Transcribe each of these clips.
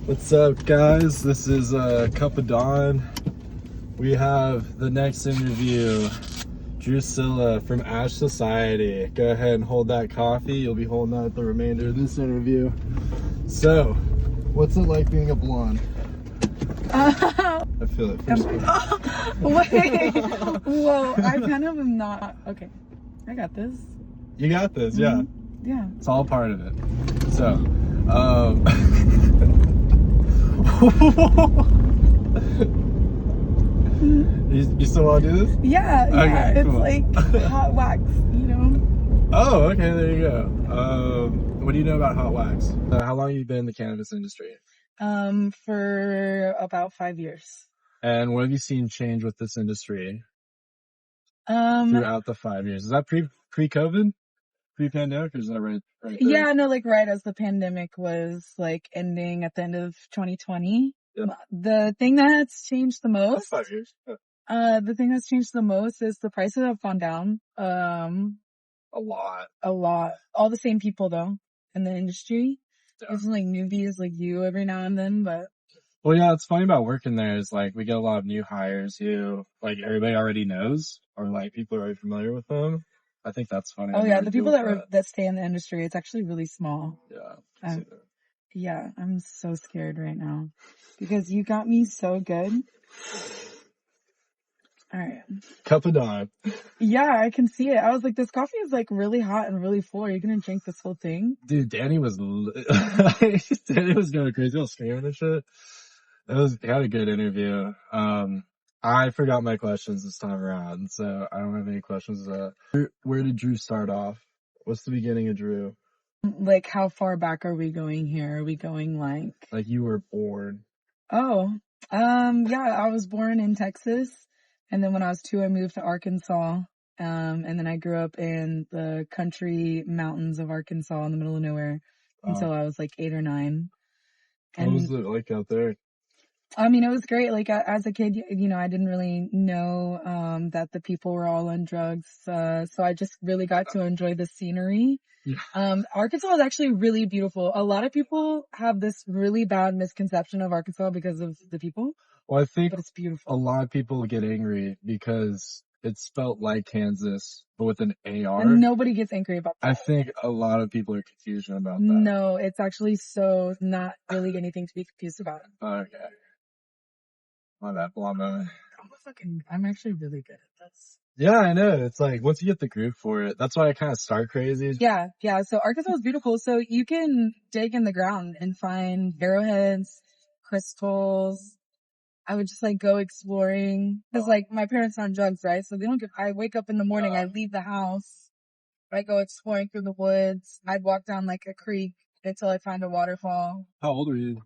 What's up, guys? This is Cup of Dawn. We have the next interview, Drucilla from ASHE Society. Go ahead and hold that coffee. You'll be holding that the remainder of this interview. So, what's it like being a blonde? I feel it. Wait. Whoa, I kind of am not. Okay, I got this. You got this, yeah. Yeah. It's all part of it. So, you still want to do this? Yeah, Okay, it's cool. like hot wax, you know? Oh, okay, there you go. What do you know about hot wax? How long have you been in the cannabis industry? For about 5 years. And what have you seen change with this industry throughout the 5 years? Is that pre-COVID? Pre-pandemic, or is that right there? Yeah, no, like right as the pandemic was like ending at the end of 2020. Yep. The thing that's changed the most, That's 5 years. the thing that's changed the most is the prices have gone down. A lot. All the same people though in the industry. Yeah. There's like newbies like you every now and then, but. Well, yeah, it's funny about working there is like we get a lot of new hires who like everybody already knows, or like people are already familiar with them. I think that's funny. Oh yeah, the people that stay in the industry, it's actually really small. Yeah. Yeah, I'm so scared right now because you got me so good. All right. Cup of Dawn. Yeah, I can see it. I was like, this coffee is like really hot and really full. Are you gonna drink this whole thing? Dude, Danny was going crazy, all screaming and shit. He had a good interview. I forgot my questions this time around, so I don't have any questions. Where did Drew start off? What's the beginning of Drew? Like, how far back are we going here? Are we going like you were born? Oh, yeah, I was born in Texas, and then when I was 2, I moved to Arkansas. And then I grew up in the country mountains of Arkansas in the middle of nowhere until I was like 8 or 9. What was it like out there? I mean, it was great. Like, as a kid, you know, I didn't really know, that the people were all on drugs. So I just really got to enjoy the scenery. Yeah. Arkansas is actually really beautiful. A lot of people have this really bad misconception of Arkansas because of the people. Well, I think but it's beautiful. A lot of people get angry because it's spelled like Kansas, but with an AR. And nobody gets angry about that. I think a lot of people are confused about that. No, it's actually so not really anything to be confused about. Okay. My bad, blonde moment. I'm actually really good at this. Yeah, I know. It's like, once you get the groove for it, that's why I kind of start crazy. Yeah. So Arkansas is beautiful. So you can dig in the ground and find arrowheads, crystals. I would just like go exploring. Cause like my parents are on drugs, right? So I wake up in the morning, I leave the house, I go exploring through the woods. I'd walk down like a creek until I find a waterfall. How old were you?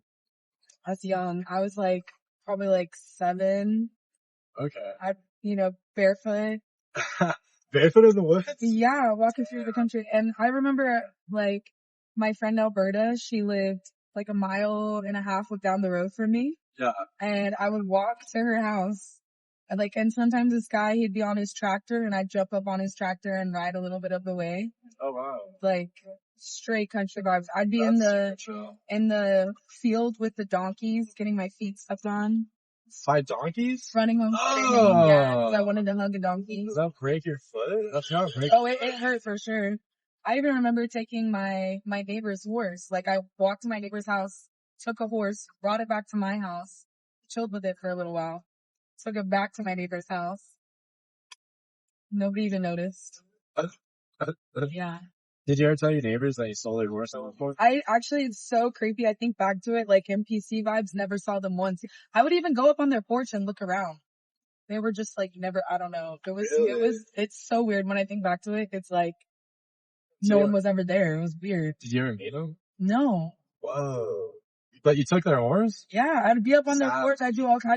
I was young. I was like, probably like 7. Okay. Barefoot. Barefoot in the woods? Yeah, walking through the country. And I remember like my friend Alberta, she lived like 1.5 miles down the road from me. Yeah. And I would walk to her house. And sometimes this guy, he'd be on his tractor and I'd jump up on his tractor and ride a little bit of the way. Oh, wow. Like straight country vibes. I'd be in the field with the donkeys, getting my feet stepped on. 5 donkeys? Running home. Oh. Yeah, because I wanted to hug a donkey. Does that break your foot? That's not break. Oh, it hurt for sure. I even remember taking my neighbor's horse. Like I walked to my neighbor's house, took a horse, brought it back to my house, chilled with it for a little while, took it back to my neighbor's house. Nobody even noticed. Yeah. Did you ever tell your neighbors that you stole their horse at one point? It's so creepy. I think back to it, like NPC vibes, never saw them once. I would even go up on their porch and look around. They were just like never, I don't know. It's so weird when I think back to it. It's like no one was ever there. It was weird. Did you ever meet them? No. Whoa. But you took their horse? Yeah, I'd be up on their porch. I'd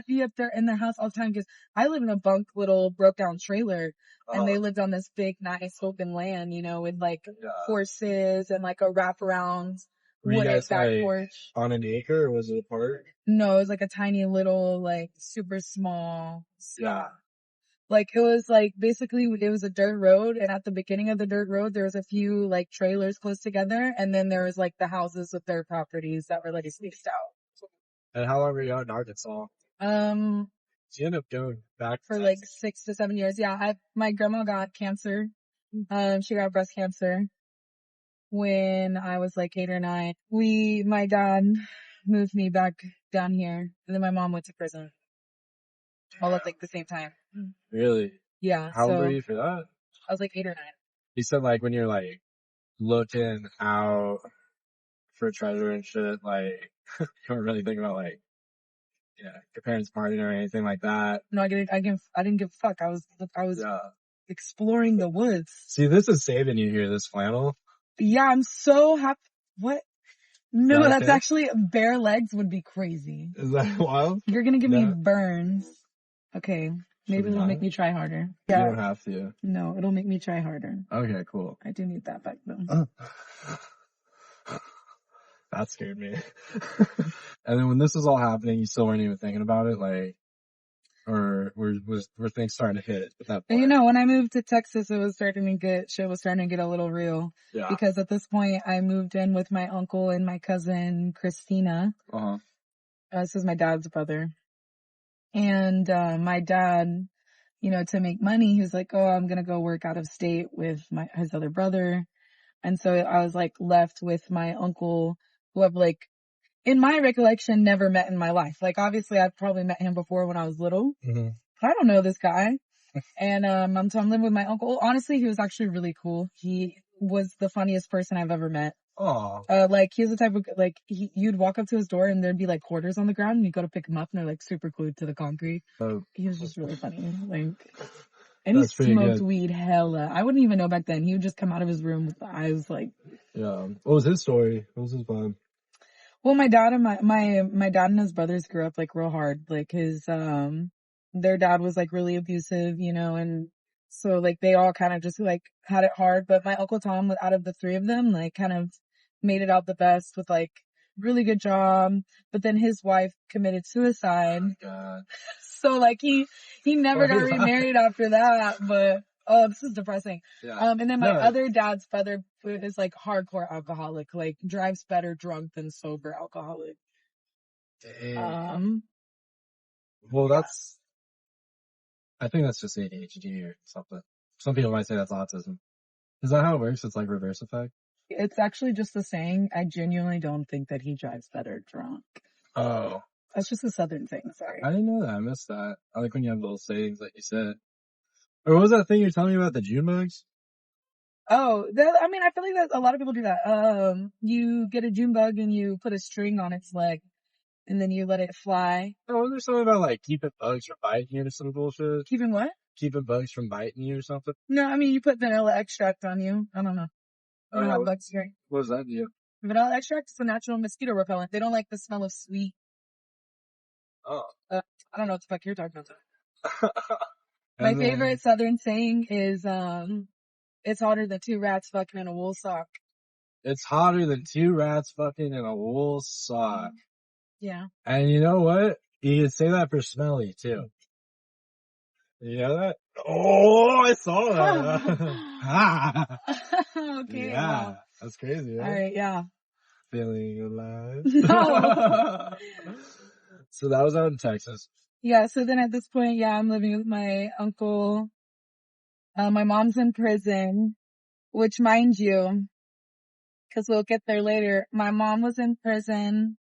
be up there in their house all the time because I live in a bunk little broke down trailer. And they lived on this big, nice open land, you know, with like horses and like a wraparound wooden back porch. On an acre, or was it a park? No, it was like a tiny little, like super small. Yeah. Like it was like basically it was a dirt road, and at the beginning of the dirt road there was a few like trailers close together, and then there was like the houses with their properties that were like spaced out. And how long were you out in Arkansas? So you end up going back for to like Texas. 6 to 7 years. Yeah, my grandma got cancer. She got breast cancer when I was like 8 or 9. My dad moved me back down here, and then my mom went to prison all at like the same time. Really? Yeah, How old were so you for that? I was like 8 or 9. You said like when you're like looking out for treasure and shit, like you don't really think about like your parents partying or anything like that. No, I didn't give a fuck. I was Yeah. exploring the woods. See, this is saving you here, this flannel. Yeah, I'm so happy. What? No, Is that that's okay? actually bare legs would be crazy. Is that wild? You're gonna give me No. burns. Okay, maybe we it'll make not? me try harder. You Yeah, don't have to. no, it'll make me try harder. Okay, cool. I do need that back though. That scared me. And then when this was all happening, you still weren't even thinking about it, like, or were things starting to hit at that And point? when I moved to Texas, shit was starting to get a little real. Yeah. Because at this point, I moved in with my uncle and my cousin, Christina. This is my dad's brother. And, my dad, to make money, he was like, oh, I'm gonna go work out of state with his other brother. And so I was like left with my uncle, who I've like, in my recollection, never met in my life. Like, obviously, I've probably met him before when I was little. Mm-hmm. I don't know this guy. And I'm living with my uncle. Honestly, he was actually really cool. He was the funniest person I've ever met. Oh. Like he's the type of like you'd walk up to his door and there'd be like quarters on the ground and you go to pick them up and they're like super glued to the concrete. He was just really funny. Like, and he smoked weed hella. I wouldn't even know back then. He would just come out of his room with the eyes like. Yeah. What was his story? What was his vibe? Well, my dad and my dad and his brothers grew up like real hard. Like their dad was like really abusive, and so like they all kind of just like had it hard. But my Uncle Tom, out of the three of them, like kind of made it out the best with like really good job. But then his wife committed suicide. Oh, God. So like he never got remarried after that. But oh, this is depressing. Yeah. And then my other dad's brother is like hardcore alcoholic, like drives better drunk than sober alcoholic. Dang. Well, I think that's just ADHD or something. Some people might say that's autism. Is that how it works? It's like reverse effect? It's actually just a saying. I genuinely don't think that he drives better drunk. Oh. That's just a Southern thing, sorry. I didn't know that. I missed that. I like when you have little sayings like you said. Or what was that thing you're telling me about the June bugs? Oh, I feel like that a lot of people do that. You get a June bug and you put a string on its leg and then you let it fly. Oh, was there something about like keeping bugs from biting you or some bullshit? Keeping what? Keeping bugs from biting you or something? No, you put vanilla extract on you. I don't know. You don't have bugs here. What does that do? Vanilla extract is a natural mosquito repellent. They don't like the smell of sweet. Oh. I don't know what the fuck you're talking about. My favorite Southern saying is, it's hotter than 2 rats fucking in a wool sock. It's hotter than 2 rats fucking in a wool sock. Yeah. And you know what? You can say that for smelly too. You know that? Oh, I saw that. Okay. Yeah. Wow. That's crazy, right? All right. Yeah. Feeling alive. No. So that was out in Texas. Yeah. So then at this point, yeah, I'm living with my uncle. My mom's in prison, which mind you, cause we'll get there later. My mom was in prison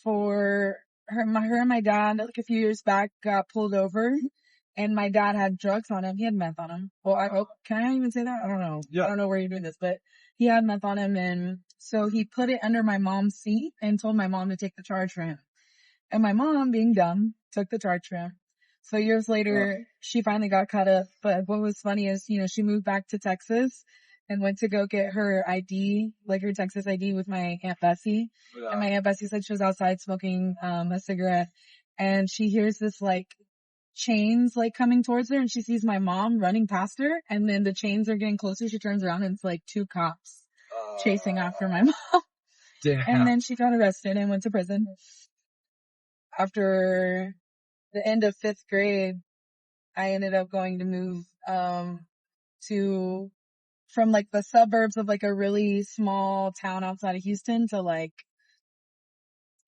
for her and my dad, like a few years back, got pulled over. And my dad had drugs on him. He had meth on him. Well, can I even say that? I don't know. Yeah. I don't know where you're doing this, but he had meth on him. And so he put it under my mom's seat and told my mom to take the charge for him. And my mom, being dumb, took the charge for him. So years later, she finally got caught up. But what was funny is, she moved back to Texas and went to go get her ID, like her Texas ID with my Aunt Bessie. Yeah. And my Aunt Bessie said she was outside smoking, a cigarette. And she hears this like chains like coming towards her and she sees my mom running past her and then the chains are getting closer. She turns around and it's like 2 cops chasing after my mom. Damn. And then she got arrested and went to prison. After the end of 5th grade, I ended up going to move from like the suburbs of like a really small town outside of Houston to like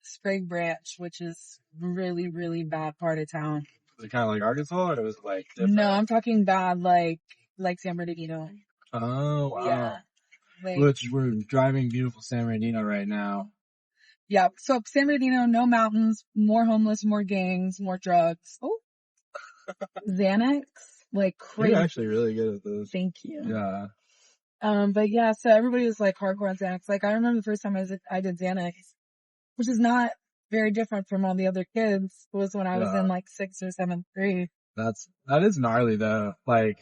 Sprague Branch, which is really, really bad part of town. Was it kind of like Arkansas, or was it like different? No, I'm talking bad, like San Bernardino. Oh, wow. Yeah. Like, Which we're driving beautiful San Bernardino right now. yeah. So San Bernardino, no mountains, more homeless, more gangs, more drugs. Oh, Xanax, like crazy. You're actually really good at this. Thank you. Yeah. But yeah, so everybody was like hardcore on Xanax. Like I remember the first time I did Xanax, which is not very different from all the other kids, was when I was in like 6th or 7th grade. That is gnarly though. Like,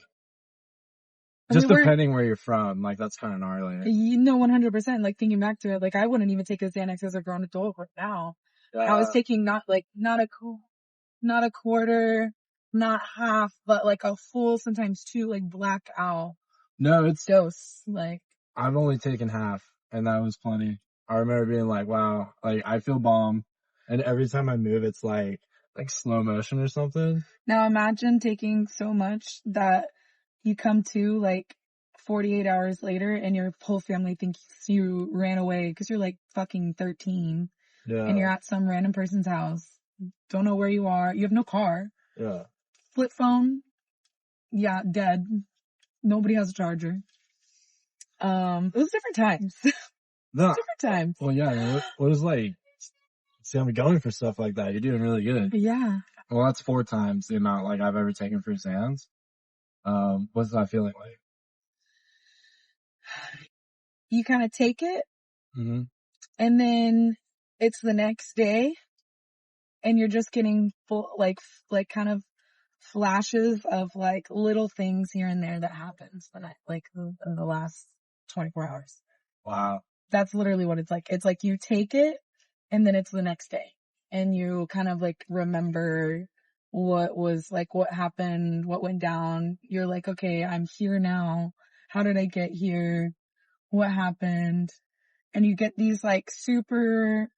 just depending where you're from, like that's kind of gnarly. You know, 100%. Like thinking back to it, like I wouldn't even take a Xanax as a grown adult right now. I was taking not a quarter, not half, but like a full, sometimes 2, like blackout. No, it's dose. Like I've only taken half, and that was plenty. I remember being like, wow, like I feel bomb, and every time I move, it's like slow motion or something. Now imagine taking so much that you come to like 48 hours later and your whole family thinks you ran away because you're like fucking 13. Yeah. And you're at some random person's house. Don't know where you are. You have no car. Yeah. Flip phone. Yeah, dead. Nobody has a charger. It was different times. No. Different times. Well, yeah. What is like, see, I'm going for stuff like that. You're doing really good. Yeah. Well, that's 4 times the amount like I've ever taken for Xans. What's that feeling like? You kind of take it, Mm-hmm. and then it's the next day, and you're just getting full, like kind of flashes of like little things here and there that happens in the last 24 hours. Wow. That's literally what it's like. It's like you take it, and then it's the next day, and you kind of like remember what was like, what happened, what went down. You're like, okay, I'm here now. How did I get here? What happened? And you get these like super,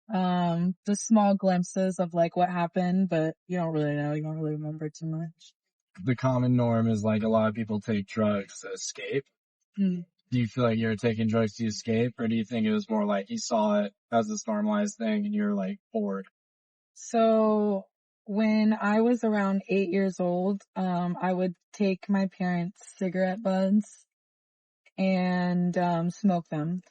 the small glimpses of like what happened, but you don't really know. You don't really remember too much. The common norm is like a lot of people take drugs to escape. Mm. Do you feel like you were taking drugs to escape, or do you think it was more like you saw it as this normalized thing and you're like bored? So when I was around 8 years old, I would take my parents' cigarette buds and smoke them.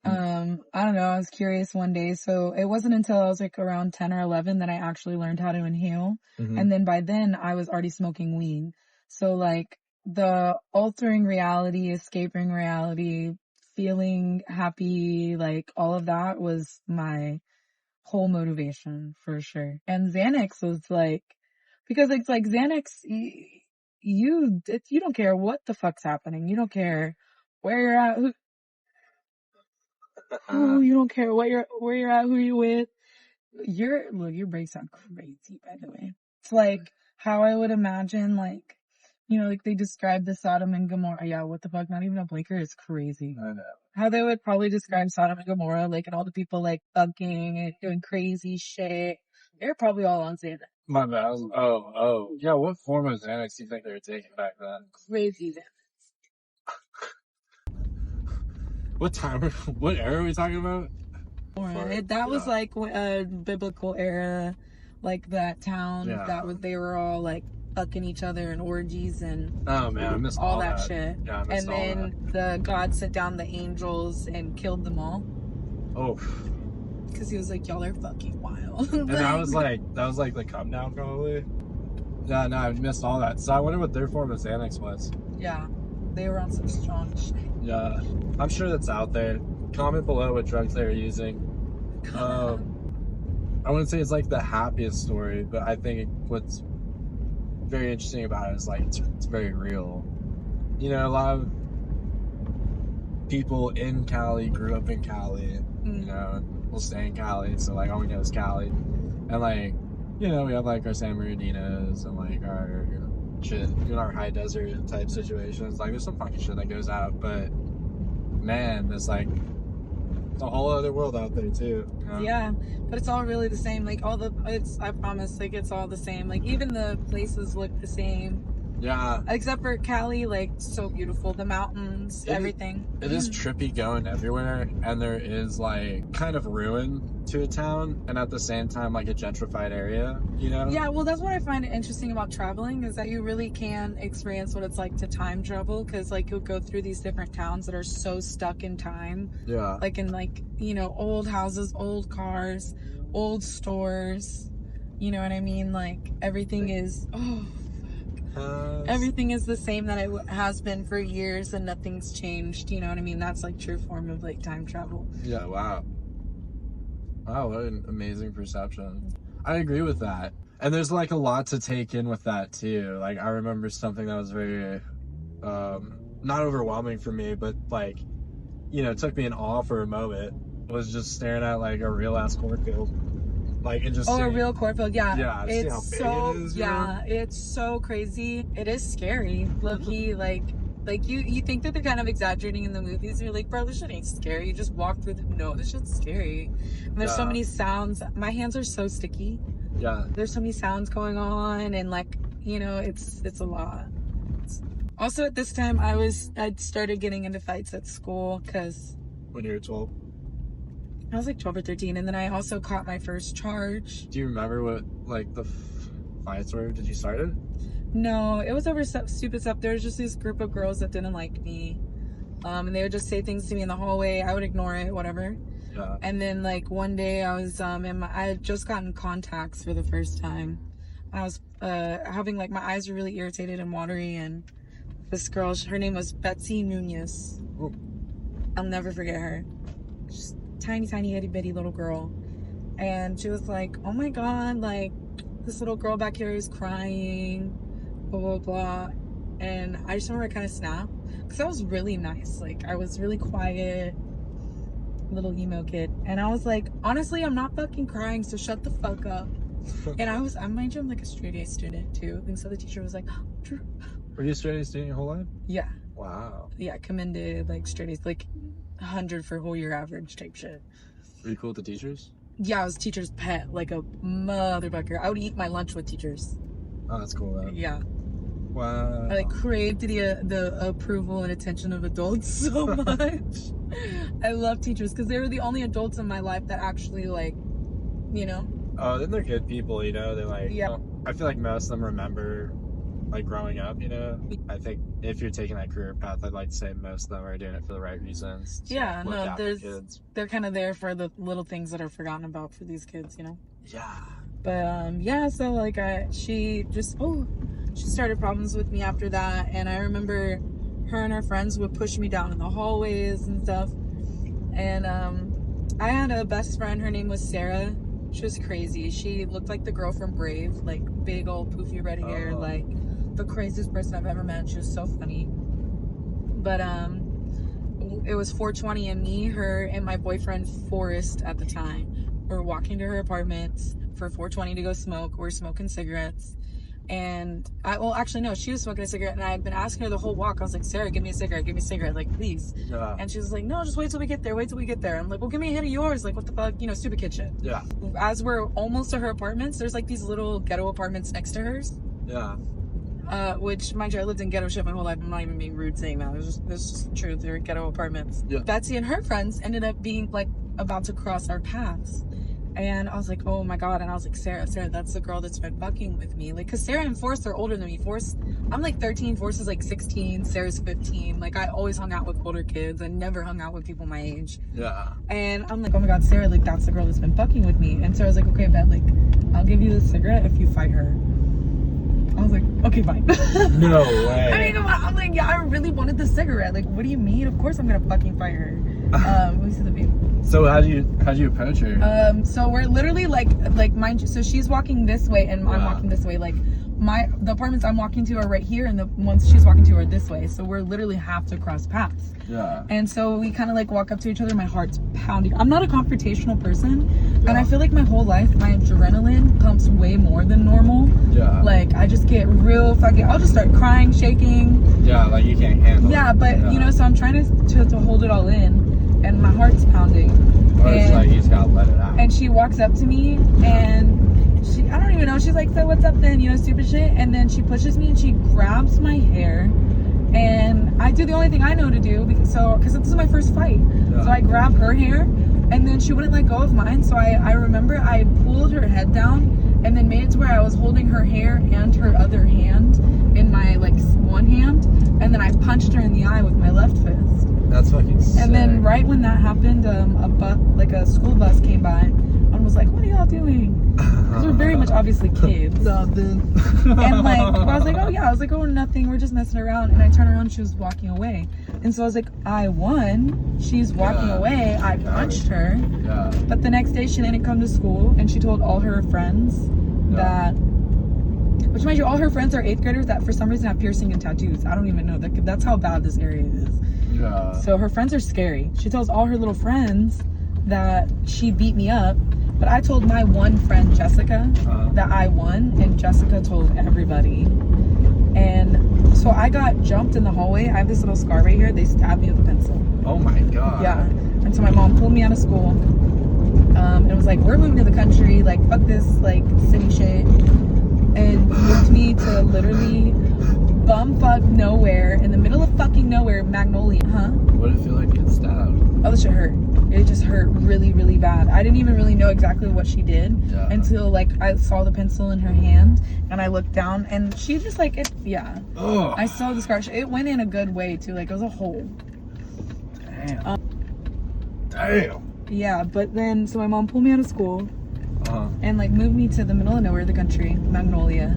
I don't know, I was curious one day, so it wasn't until I was like around 10 or 11 that I actually learned how to inhale. Mm-hmm. And then by then I was already smoking weed. So like the altering reality, escaping reality, feeling happy, like all of that was my whole motivation for sure. And Xanax was like, because it's like Xanax, you don't care what the fuck's happening. You don't care where you're at, you don't care where you're at, who you're with. Your breaks sound crazy, by the way. It's like how I would imagine, like, you know, like they describe the Sodom and Gomorrah. Yeah, what the fuck? Not even a blinker is crazy. I know. How they would probably describe Sodom and Gomorrah, like, and all the people like thugging and doing crazy shit. They're probably all on Xanax. My bad. Yeah. What form of Xanax do you think they were taking back then? Crazy Xanax. What era are we talking about? That was like a biblical era, like that town. Yeah. They were all like fucking each other in orgies and oh man, I missed all that shit. Yeah, I missed and then the God sent down the angels and killed them all. Oh. Because he was like, y'all are fucking wild. And that was like the come down probably. Yeah, no, I missed all that. So I wonder what their form of Xanax was. Yeah, they were on some strong shit. Yeah, I'm sure that's out there. Comment below what drugs they were using. I wouldn't say it's like the happiest story, but I think what's very interesting about it is like it's very real. You know, a lot of people in Cali grew up in Cali, you know, and will stay in Cali, so like all we know is Cali. And like, you know, we have like our San Bernardinos and like our shit in our high desert type situations. Like there's some fucking shit that goes out, but man, there's like it's a whole other world out there too. You know? Yeah, but it's all really the same. Like I promise, like it's all the same. Like even the places look the same. Yeah. Except for Cali, like so beautiful. The mountains. sounds, everything. It is trippy going everywhere, and there is like kind of ruin to a town, and at the same time like a gentrified area, you know? Yeah, well, that's what I find interesting about traveling, is that you really can experience what it's like to time travel, because like you'll go through these different towns that are so stuck in time. Yeah. Like in like, you know, old houses, old cars, old stores. You know what I mean? Like everything is everything is the same that it has been for years, and nothing's changed. You know what I mean? That's like true form of like time travel. Yeah. Wow, what an amazing perception. I agree with that. And there's like a lot to take in with that too. Like I remember something that was very not overwhelming for me, but like, you know, it took me in awe for a moment, was just staring at like a real ass cornfield. Like, and just a real cornfield, yeah. Yeah, it's so, it's so crazy. It is scary, low-key. like you think that they're kind of exaggerating in the movies. You're like, bro, this shit ain't scary. You just walk through no, this shit's scary. And there's so many sounds. My hands are so sticky. Yeah. There's so many sounds going on, and like, you know, it's a lot. Also at this time, I'd started getting into fights at school, because when you were 12? I was like 12 or 13, and then I also caught my first charge. Do you remember what like the fights were? Did you start it? No, it was over stupid stuff. There was just this group of girls that didn't like me, and they would just say things to me in the hallway. I would ignore it, whatever. Yeah. And then like one day I was I had just gotten contacts for the first time. I was having like, my eyes were really irritated and watery, and this girl, her name was Betsy Nunez. Ooh. I'll never forget her. She's tiny itty bitty little girl, and she was like, oh my god, like this little girl back here is crying, blah blah blah. And I just remember I kind of snapped, because I was really nice, like I was really quiet little emo kid, and I was like, honestly, I'm not fucking crying, so shut the fuck up. And I'm like a straight A student too, and so the teacher was like, Drew. Were you a straight A student your whole life? Yeah. Wow. Yeah, commended, like straight A's, like 100 for whole year average type shit. Were you cool with the teachers? Yeah, I was teacher's pet, like a motherfucker. I would eat my lunch with teachers. Oh, that's cool though. Yeah. Wow. I like craved the approval and attention of adults so much. I love teachers, because they were the only adults in my life that actually, like, you know. Oh, then they're good people, you know. They're like, yeah. I feel like most of them remember like growing up, you know. I think if you're taking that career path, I'd like to say most of them are doing it for the right reasons. Yeah, no, they're kind of there for the little things that are forgotten about for these kids, you know. Yeah. But yeah, so like she started problems with me after that, and I remember her and her friends would push me down in the hallways and stuff. And I had a best friend, her name was Sarah. She was crazy. She looked like the girl from Brave, like big old poofy red hair, like the craziest person I've ever met. She was so funny. But it was 420, and me, her, and my boyfriend Forrest at the time were walking to her apartment for 420 to go smoke. We're smoking cigarettes. And actually no, she was smoking a cigarette, and I had been asking her the whole walk. I was like, Sarah, give me a cigarette, like, please. Yeah. And she was like, no, just wait till we get there. I'm like, well, give me a hit of yours. Like, what the fuck, you know, stupid kid shit. Yeah. As we're almost to her apartments, there's like these little ghetto apartments next to hers. Yeah. Which, mind you, I lived in ghetto shit my whole life. I'm not even being rude saying that. It's just the truth. They're ghetto apartments. Yeah. Betsy and her friends ended up being like about to cross our paths. And I was like, oh my god. And I was like, Sarah, that's the girl that's been fucking with me. Like, because Sarah and Forrest are older than me. I'm like 13, Forrest is like 16, Sarah's 15. Like, I always hung out with older kids. I never hung out with people my age. Yeah. And I'm like, oh my god, Sarah, like, that's the girl that's been fucking with me. And Sarah's like, okay, bet, like, I'll give you the cigarette if you fight her. I was like, okay, fine. No way. I mean, I'm like, yeah, I really wanted the cigarette. Like, what do you mean? Of course I'm gonna fucking fight her. Let me see the view. So how'd you approach her? So we're literally like mind you, so she's walking this way and I'm walking this way. Like the apartments I'm walking to are right here, and the ones she's walking to are this way. So we're literally have to cross paths. Yeah. And so we kind of like walk up to each other. My heart's pounding. I'm not a confrontational person, and I feel like my whole life my adrenaline pumps way more than normal. Yeah. Like I just get real fucking. I'll just start crying, shaking. Yeah, like you can't handle it. Yeah, but you know, so I'm trying to hold it all in, and my heart's pounding. Or it's like you just gotta let it out. And she walks up to me, and I don't even know, she's like, so what's up then, you know, stupid shit. And then she pushes me and she grabs my hair And I do the only thing I know to do because this is my first fight. Yeah. So I grab her hair, and then she wouldn't let go of mine. So I remember I pulled her head down and then made it to where I was holding her hair and her other hand in my like one hand, and then I punched her in the eye with my left fist. That's fucking sick. And then right when that happened, a school bus came by and was like, "What are y'all doing?" Because we're very much obviously kids. Nothing. And like I was like, "Oh yeah," I was like, "Oh nothing, we're just messing around." And I turned around and she was walking away. And so I was like, I won. She's walking away. I punched her. Yeah. But the next day she didn't come to school, and she told all her friends that, which mind you, all her friends are 8th graders that for some reason have piercing and tattoos. I don't even know. That's how bad this area is. Yeah. So her friends are scary. She tells all her little friends that she beat me up. But I told my one friend, Jessica, that I won, and Jessica told everybody. And so I got jumped in the hallway. I have this little scar right here. They stabbed me with a pencil. Oh my god. Yeah. And so my mom pulled me out of school. And was like, "We're moving to the country. Like, fuck this, like, city shit." And moved me to literally bumfuck nowhere, in the middle of fucking nowhere, Magnolia. What did it feel like getting stabbed? Oh, this shit hurt. It just hurt really, really bad. I didn't even really know exactly what she did until like I saw the pencil in her hand and I looked down and she just like it. Yeah. Oh. I saw the scar. It went in a good way too. Like it was a hole. Damn. Damn. Yeah, but then so my mom pulled me out of school and like moved me to the middle of nowhere, the country, Magnolia,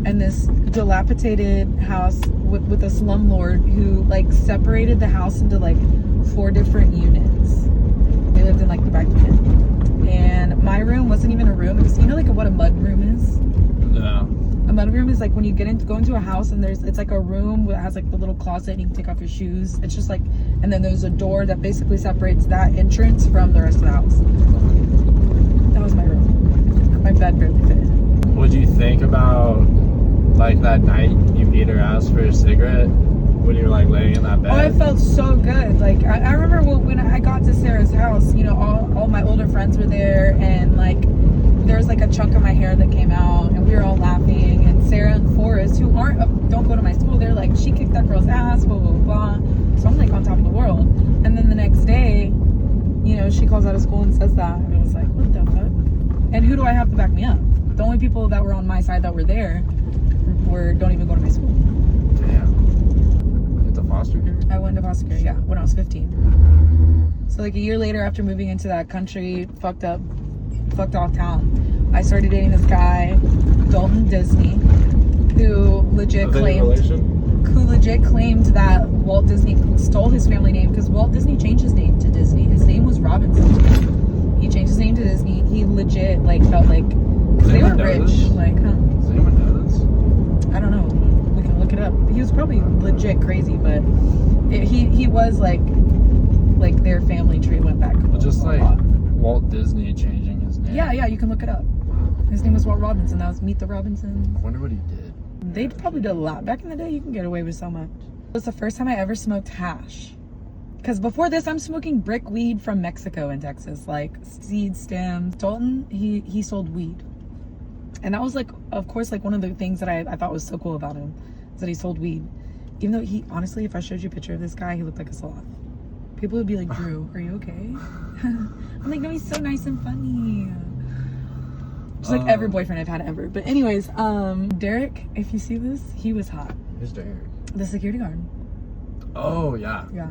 and this dilapidated house with a slumlord who like separated the house into like 4 different units. They lived in like the back unit, and my room wasn't even a room. It was, you know, like what a mud room is. Yeah. A mud room is like when you go into a house and it's like a room that has like the little closet and you can take off your shoes. It's just like, and then there's a door that basically separates that entrance from the rest of the house. That was my room. My bed barely fit. What do you think about like that night you beat her ass for a cigarette when you were like laying in that bed? Oh, I felt so good. Like I remember when I got to Sarah's house, you know, all my older friends were there, and like there was like a chunk of my hair that came out, and we were all laughing. And Sarah and Forrest, who don't go to my school, they're like, "She kicked that girl's ass," blah blah blah. So I'm like on top of the world. And then the next day, you know, she calls out of school and says that, and I was like, what the fuck? And who do I have to back me up? The only people that were on my side that were there don't even go to my school. Damn. It's a foster care? I went to foster care, yeah, when I was 15. So like a year later, after moving into that country, fucked off town, I started dating this guy, Dalton Disney, who legit claimed that Walt Disney stole his family name, because Walt Disney changed his name to Disney. His name was Robinson. He changed his name to Disney. He legit like felt like, because they were rich. Like, Does anyone know this? I don't know. We can look it up. He was probably legit crazy, but he was like their family tree went back. Just like Walt Disney changing his name. Yeah, you can look it up. His name was Walt Robinson. That was Meet the Robinsons. I wonder what he did. They probably did a lot. Back in the day, you can get away with so much. It was the first time I ever smoked hash. Because before this, I'm smoking brick weed from Mexico and Texas, like seed stems. Dalton, he sold weed. And that was like, of course, like one of the things that I thought was so cool about him, is that he sold weed. Even though he, honestly, if I showed you a picture of this guy, he looked like a sloth. People would be like, "Drew, are you okay?" I'm like, "No, he's so nice and funny." Just like every boyfriend I've had ever. But anyways, Derek, if you see this, he was hot. Who's Derek? The security guard. Oh, yeah. Yeah.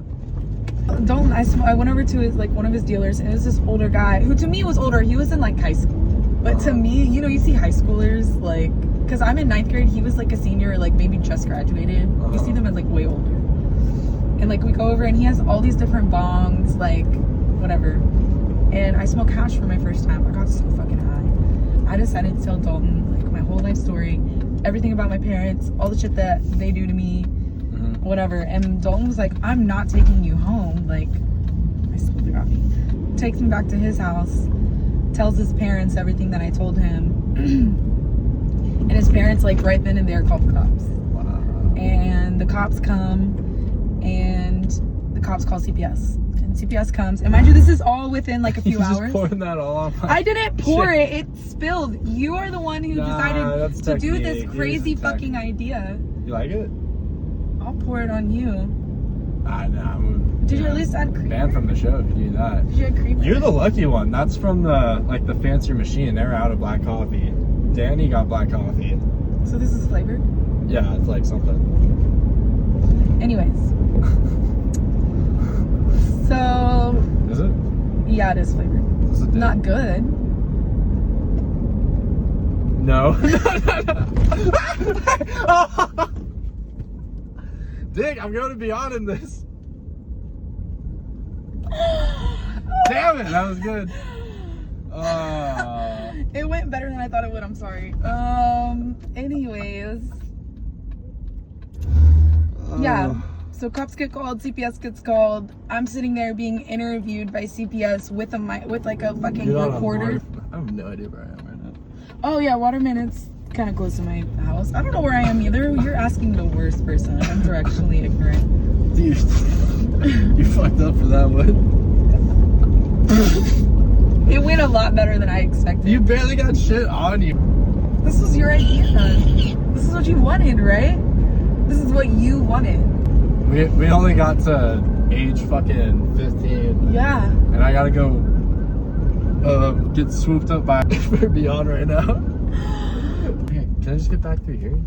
Dalton, I went over to his, like, one of his dealers, and it was this older guy, who to me was older. He was in, like, high school. But to me, you know, you see high schoolers, like, because I'm in 9th grade, he was, like, a senior, like, maybe just graduated. You see them as, like, way older. And, like, we go over, and he has all these different bongs, like, whatever. And I smoked hash for my first time. I got so fucking high. I decided to tell Dalton, like, my whole life story, everything about my parents, all the shit that they do to me, whatever. And Dalton was like, "I'm not taking you home." Like, I still got me. Takes me back to his house, tells his parents everything that I told him. And his parents, like, right then and there called the cops. Wow. And the cops come, and the cops call CPS. And CPS comes, and mind you, this is all within like a few hours. Just pouring that all on my I didn't pour it, it spilled. You are the one who decided to do this crazy fucking idea. You like it? I'll pour it on you. Did you at least add cream? Banned from the show if you do that. Did you add cream? You're the lucky one. That's from the fancy machine. They're out of black coffee. Danny got black coffee. So this is flavored? Yeah, it's like something. Anyways. So. Is it? Yeah, it is flavored. Is it not good. No. Dick, I'm going to be on in this. Damn it, that was good. It went better than I thought it would. I'm sorry. Anyways. Yeah. So cops get called, CPS gets called. I'm sitting there being interviewed by CPS with a mic, with like a fucking recorder. I have no idea where I am right now. Oh yeah, Waterman. It's kind of close to my house. I don't know where I am either. You're asking the worst person. I'm directionally ignorant. Dude, you fucked up for that one. It went a lot better than I expected. You barely got shit on you. This was your idea. This is what you wanted, right? This is what you wanted. We only got to age fucking 15. Yeah. And I gotta go get swooped up by for Beyond right now. Can I just get back through here?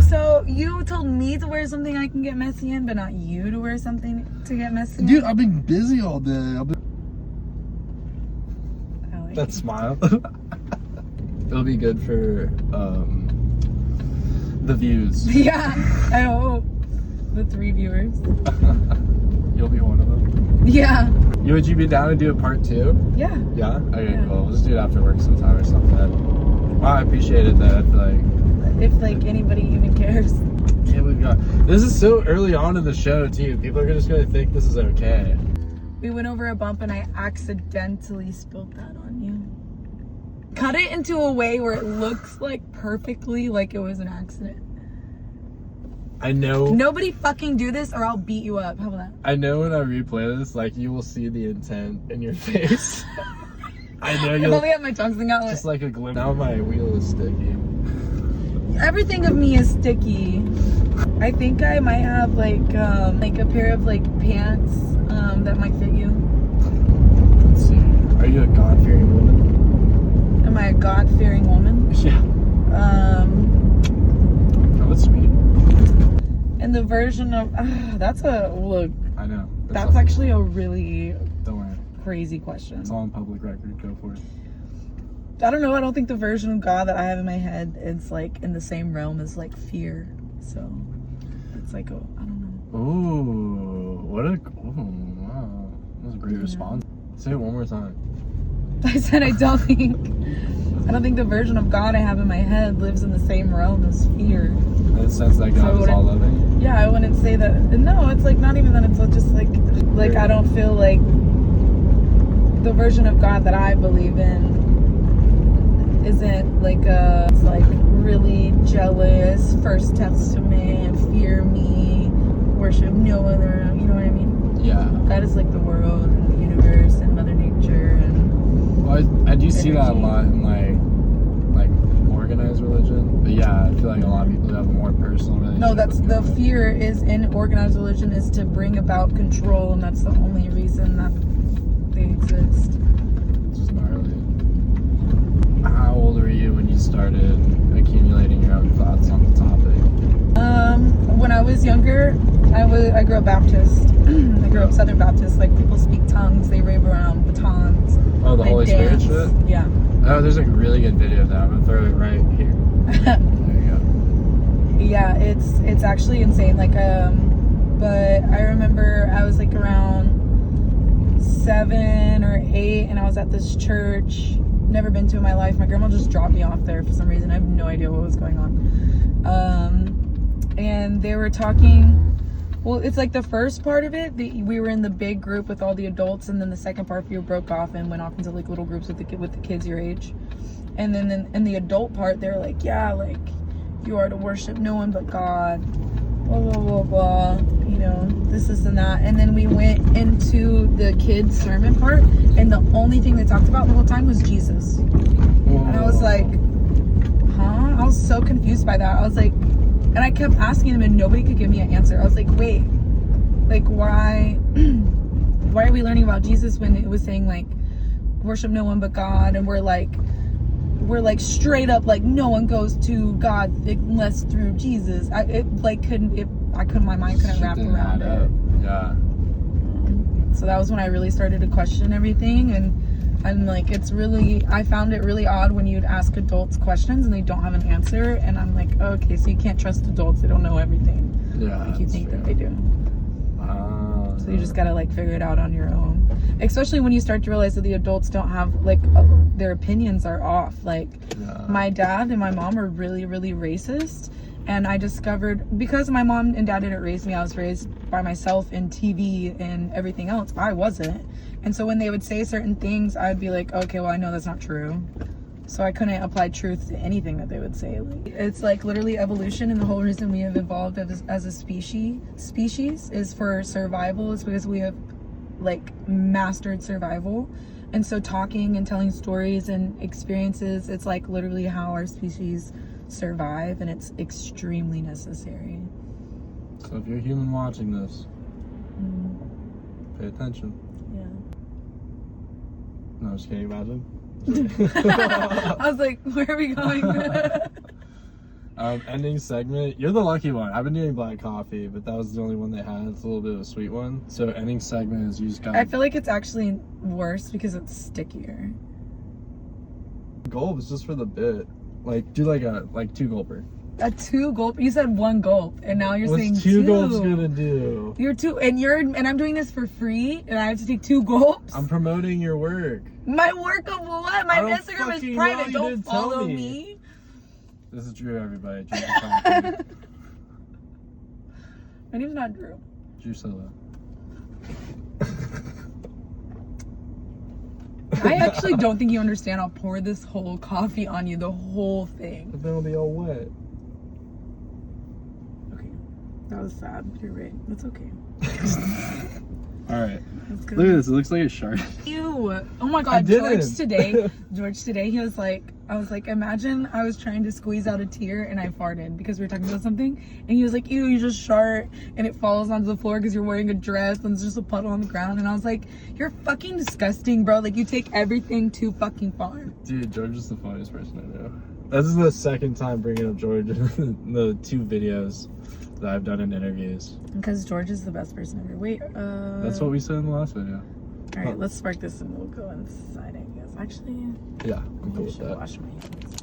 So you told me to wear something I can get messy in, but not you to wear something to get messy in? Dude, I've been busy all day. That smile. It'll be good for the views. Yeah, I hope. The 3 viewers. You'll be one of them. Yeah. Would you be down to do a part 2? Yeah. Yeah? Okay, Yeah. cool. We'll just do it after work sometime or something. Wow, I appreciate it that if like anybody even cares. Can't believe God. This is so early on in the show too. People are just gonna think this is okay. We went over a bump and I accidentally spilled that on you. Cut it into a way where it looks like perfectly like it was an accident. I know. Nobody fucking do this or I'll beat you up. How about that? I know when I replay this, like you will see the intent in your face. I know I've you'll. only had my tongue sticking out. Just like a glimpse. Now my wheel is sticky. Everything of me is sticky. I think I might have like a pair of like pants that might fit you. Let's see. Are you a God-fearing woman? Am I a God-fearing woman? Yeah. Oh, that's sweet. And the version of that's a look. I know. That's actually a really Don't worry. crazy question. It's all on public record. Go for it. I don't know. I don't think the version of God that I have in my head is like in the same realm as like fear. So it's like I don't know. Ooh, wow. That was a great response. Say it one more time. I said I don't think the version of God I have in my head lives in the same realm as fear. In the sense that God is all loving? Yeah, I wouldn't say that. No, it's like not even that. It's just like I don't feel like the version of God that I believe in isn't like it's like really jealous, First Testament, fear me, worship no other. You know what I mean? Yeah. God is like the world and the universe and Mother Nature and. Well, I do see that a lot in like organized religion, but yeah, I feel like a lot of people have a more personal relationship. No, that's the fear is in organized religion is to bring about control, and that's the only reason that they exist. It's just gnarly. How old were you when you started accumulating your own thoughts on the topic? When I was younger, I grew up Baptist. I grew up Southern Baptist. Like people speak tongues, they rave around batons. Oh, the Holy Spirit shit? Yeah. Oh, there's a really good video of that. I'm gonna throw it right here. There you go. Yeah, it's actually insane. Like but I remember I was like around 7 or 8, and I was at this church. Never been to in my life. My grandma just dropped me off there for some reason. I have no idea what was going on. And they were talking. Well, it's like the first part of it, we were in the big group with all the adults, and then the second part, we broke off and went off into like little groups with the kids your age. And then in the adult part, they're like, yeah, like you are to worship no one but God, blah blah blah blah, you know, this and that. And then we went into the kids sermon part, and the only thing they talked about the whole time was Jesus. Whoa. And I was like, huh? I was so confused by that. I was like, And I kept asking them and nobody could give me an answer. I was like, wait, like why are we learning about Jesus when it was saying like worship no one but God, and we're like straight up like no one goes to God unless through Jesus. My mind couldn't wrap around it. Yeah. So that was when I really started to question everything, and like I found it really odd when you'd ask adults questions and they don't have an answer, and I'm like, okay, so you can't trust adults, they don't know everything. Yeah. Like you think that they do. So you just gotta like figure it out on your own. Especially when you start to realize that the adults don't have like their opinions are off. Like my dad and my mom are really, really racist. And I discovered, because my mom and dad didn't raise me, I was raised by myself in TV and everything else. I wasn't. And so when they would say certain things, I'd be like, okay, well, I know that's not true. So I couldn't apply truth to anything that they would say. It's like literally evolution, and the whole reason we have evolved as a species is for survival. It's because we have like mastered survival. And so talking and telling stories and experiences, it's like literally how our species survive, and it's extremely necessary. So if you're human watching this, pay attention. Yeah. No, just kidding, imagine. I was like, where are we going? Ending segment. You're the lucky one. I've been doing black coffee, but that was the only one they had. It's a little bit of a sweet one. So ending segment is you just I feel like it's actually worse because it's stickier. Gulp is just for the bit. Like do like two gulper. A 2 gulp? You said 1 gulp, and now you're saying 2. What's 2 gulps gonna do? You're 2, and I'm doing this for free, and I have to take 2 gulps. I'm promoting your work. My work of what? My Instagram is private. Don't follow me. This is Drew, everybody. Drew My name's not Drew. Drucilla. I actually don't think you understand. I'll pour this whole coffee on you, the whole thing. But then it'll be all wet. Okay. That was sad. You're right. That's okay. Alright. Look at this. It looks like a shark. Ew. Oh my god. George today, he was like, I was like, imagine I was trying to squeeze out a tear and I farted because we were talking about something. And he was like, ew, you just shart and it falls onto the floor because you're wearing a dress and there's just a puddle on the ground. And I was like, you're fucking disgusting, bro. Like, you take everything too fucking far. Dude, George is the funniest person I know. This is the second time bringing up George in the 2 videos that I've done in interviews. Because George is the best person ever. Wait, That's what we said in the last video. Alright, let's spark this and we'll go inside, I guess. Actually, yeah, I'm cool with that. wash my hands.